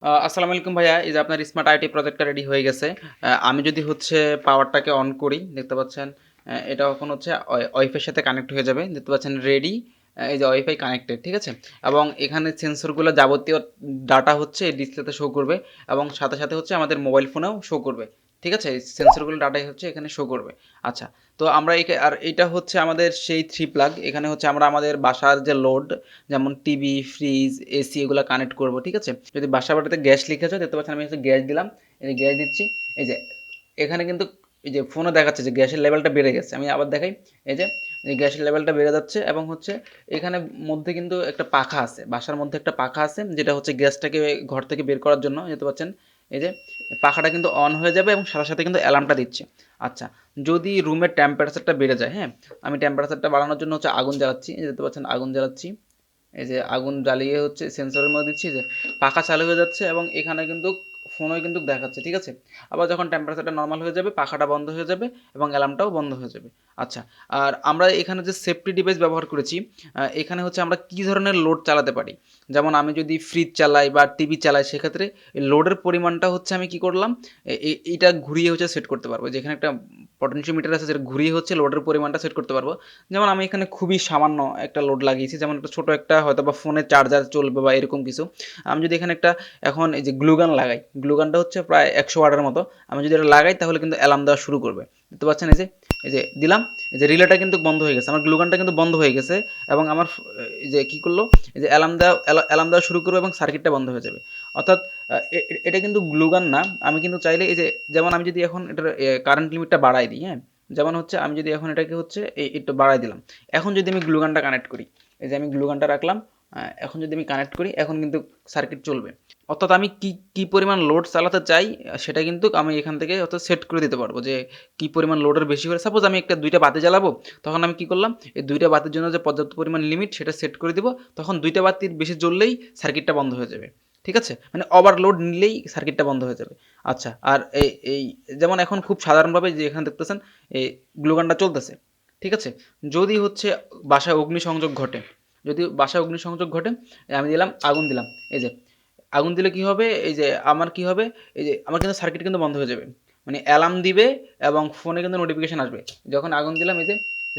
আসসালামু আলাইকুম ভাইয়া। এই যে আপনার স্মার্ট আইটি প্রজেক্টটা রেডি হয়ে গেছে। আমি যদি হচ্ছে পাওয়ারটাকে অন করি, দেখতে পাচ্ছেন এটা এখন হচ্ছে ওয়াইফাইয়ের সাথে কানেক্ট হয়ে যাবে। দেখতে পাচ্ছেন রেডি, এই যে ওয়াইফাই কানেক্টেড, ঠিক আছে? এবং এখানে সেন্সরগুলো যাবতীয় ডাটা হচ্ছে এই ডিসপ্লেতে শো করবে এবং সাথে, সাথে হচ্ছে আমাদের মোবাইল ফোনেও শো করবে। ঠিক আছে? এই সেন্সরগুলো ডাটাই হচ্ছে এখানে শো করবে। আচ্ছা, তো আমরা আর এইটা হচ্ছে আমাদের সেই 3 প্লাগ। এখানে হচ্ছে আমরা আমাদের বাসার যে লোড, যেমন টিভি, ফ্রিজ, এসি এগুলো কানেক্ট করব, ঠিক আছে? যদি বাসা বাড়িতে গ্যাস লিক আছে, দেখতে পাচ্ছেন আমি হচ্ছে গ্যাস দিলাম, এই যে গ্যাস দিচ্ছি, এই যে এখানে কিন্তু এই যে ফোনে দেখাচ্ছে যে গ্যাসের লেভেলটা বেড়ে গেছে। আমি আবার দেখাই, এই যে এই গ্যাসের লেভেলটা বেড়ে যাচ্ছে এবং হচ্ছে এখানে মধ্যে কিন্তু একটা পাখা আছে, বাসার মধ্যে একটা পাখা আছে যেটা হচ্ছে গ্যাসটাকে ঘর থেকে বের করার জন্য। দেখতে পাচ্ছেন এই যে পাখাটা কিন্তু অন হয়ে যাবে এবং সাথে সাথে কিন্তু অ্যালার্মটা দিচ্ছে। আচ্ছা, যদি রুমের টেম্পারেচারটা বেড়ে যায়, হ্যাঁ, আমি টেম্পারেচারটা বাড়ানোর জন্য হচ্ছে আগুন জ্বালাচ্ছি, এই যে দেখতে পাচ্ছেন আগুন জ্বালাচ্ছি, এই যে আগুন জ্বালিয়ে হচ্ছে সেন্সরের মধ্যে দিচ্ছি, যে পাখা চালু হয়ে যাচ্ছে এবং এখানে কিন্তু ফোনে কিন্তু দেখাচ্ছে, ঠিক আছে? আবার যখন টেম্পারেচারটা নর্মাল হয়ে যাবে পাখাটা বন্ধ হয়ে যাবে এবং অ্যালার্মটাও বন্ধ হয়ে যাবে। আচ্ছা, আর আমরা এখানে যে সেফটি ডিভাইস ব্যবহার করেছি, এখানে হচ্ছে আমরা কী ধরনের লোড চালাতে পারি। যেমন আমি যদি ফ্রিজ চালাই বা টিভি চালাই, সেক্ষেত্রে এই লোডের পরিমাণটা হচ্ছে আমি কি করলাম, এইটা ঘুরিয়ে হচ্ছে সেট করতে পারবো। যেখানে একটা পটেনশিওমিটার আছে, যেটা ঘুরিয়ে হচ্ছে লোডের পরিমাণটা সেট করতে পারবো। যেমন আমি এখানে খুবই সামান্য একটা লোড লাগিয়েছি, যেমন একটা ছোটো একটা হয়তো বা ফোনের চার্জার চলবে বা এরকম কিছু। আমি যদি এখানে একটা এখন এই যে গ্লুগান লাগাই, গ্লুগানটা হচ্ছে প্রায় 100 ওয়াটের মতো, আমি যদি এটা লাগাই তাহলে কিন্তু অ্যালার্ম দেওয়া শুরু করবে। দেখতে পাচ্ছেন এই যে দিলাম, এই যে রিলেটা কিন্তু বন্ধ হয়ে গেছে, আমার গ্লুগানটা কিন্তু বন্ধ হয়ে গেছে এবং আমার এই যে কী করলো, এই যে অ্যালার্ম দেওয়া শুরু করবে এবং সার্কিটটা বন্ধ হয়ে যাবে। অর্থাৎ এটা কিন্তু গ্লুগান না। আমি কিন্তু চাইলে এই যে, যেমন আমি যদি এখন এটার কারেন্ট লিমিটটা বাড়াই দিই, হ্যাঁ, যেমন হচ্ছে আমি যদি এখন এটাকে হচ্ছে একটু বাড়াই দিলাম, এখন যদি আমি গ্লুগানটা কানেক্ট করি, এই যে আমি গ্লুগানটা রাখলাম, এখন যদি আমি কানেক্ট করি এখন কিন্তু সার্কিট চলবে। অর্থাৎ আমি কি পরিমাণ লোড চালাতে চাই, সেটা কিন্তু আমি এখান থেকে অর্থাৎ সেট করে দিতে পারবো, যে কি পরিমাণ লোডের বেশি হলে, সাপোজ আমি দুইটা বাতি জ্বালাবো, তখন আমি কি করলাম, এই দুইটা বাতির জন্য যে পর্যাপ্ত পরিমাণ লিমিট সেটা সেট করে দিব, তখন দুইটা বাতির বেশি জ্বললেই সার্কিটটা বন্ধ হয়ে যাবে। ঠিক আছে? মানে ওভারলোড নিলেই সার্কিটটা বন্ধ হয়ে যাবে। আচ্ছা, আর এই যেমন এখন খুব সাধারণভাবে যে এখানে দেখতেছেন এই গ্লুগানটা চলতেছে, ঠিক আছে? যদি হচ্ছে বাসায় অগ্নিসংযোগ ঘটে, যদি বাসায় অগ্নিসংযোগ ঘটে, আমি দিলাম আগুন দিলাম, এই যে আগুন দিলে কি হবে, এই যে আমার কি হবে, এই যে আমার কিন্তু সার্কিট কিন্তু বন্ধ হয়ে যাবে। মানে অ্যালার্ম দিবে এবং ফোনে কিন্তু নোটিফিকেশান আসবে। যখন আগুন দিলাম, এই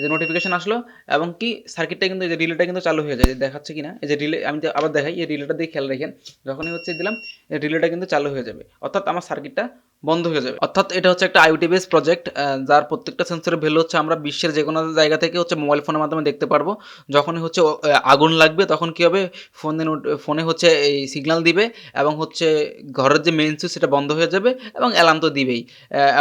যে নোটিফিকেশান আসলো এবং কি সার্কিটটা কিন্তু, এই যে রিলেটা কিন্তু চালু হয়ে যায়, যে দেখাচ্ছে কিনা, এই যে রিলে আমি আবার দেখাই, এই রিলেটা দিয়ে খেয়াল রাখেন, যখনই হচ্ছে দিলাম এই রিলেটা কিন্তু চালু হয়ে যাবে, অর্থাৎ আমার সার্কিটটা বন্ধ হয়ে যাবে। অর্থাৎ এটা হচ্ছে একটা আইওটি বেস প্রজেক্ট, যার প্রত্যেকটা সেন্সরের ভ্যালু হচ্ছে আমরা বিশ্বের যে কোনো জায়গা থেকে হচ্ছে মোবাইল ফোনের মাধ্যমে দেখতে পারবো। যখনই হচ্ছে আগুন লাগবে তখন কী হবে, ফোনে হচ্ছে এই সিগন্যাল দিবে এবং হচ্ছে ঘরের যে মেইন সুইচ সেটা বন্ধ হয়ে যাবে এবং অ্যালার্ম তো দিবেই।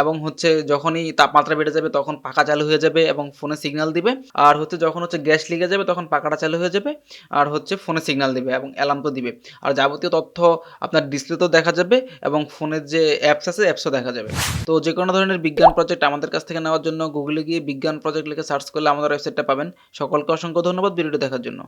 এবং হচ্ছে যখনই তাপমাত্রা বেড়ে যাবে তখন পাখা চালু হয়ে যাবে এবং ফোনে সিগন্যাল দিবে। আর হচ্ছে যখন হচ্ছে গ্যাস লিকে যাবে তখন পাখাটা চালু হয়ে যাবে আর হচ্ছে ফোনে সিগন্যাল দিবে এবং অ্যালার্ম তো দিবে। আর যাবতীয় তথ্য আপনার ডিসপ্লেতেও দেখা যাবে এবং ফোনের যে অ্যাপস আছে অ্যাপসও দেখা যাবে। তো যে কোনো ধরনের বিজ্ঞান প্রজেক্ট আমাদের কাছ থেকে নেওয়ার জন্য গুগলে গিয়ে বিজ্ঞান প্রজেক্ট লিখে সার্চ করলে আমাদের ওয়েবসাইটটা পাবেন। সকলকে অসংখ্য ধন্যবাদ ভিডিওটি দেখার জন্য।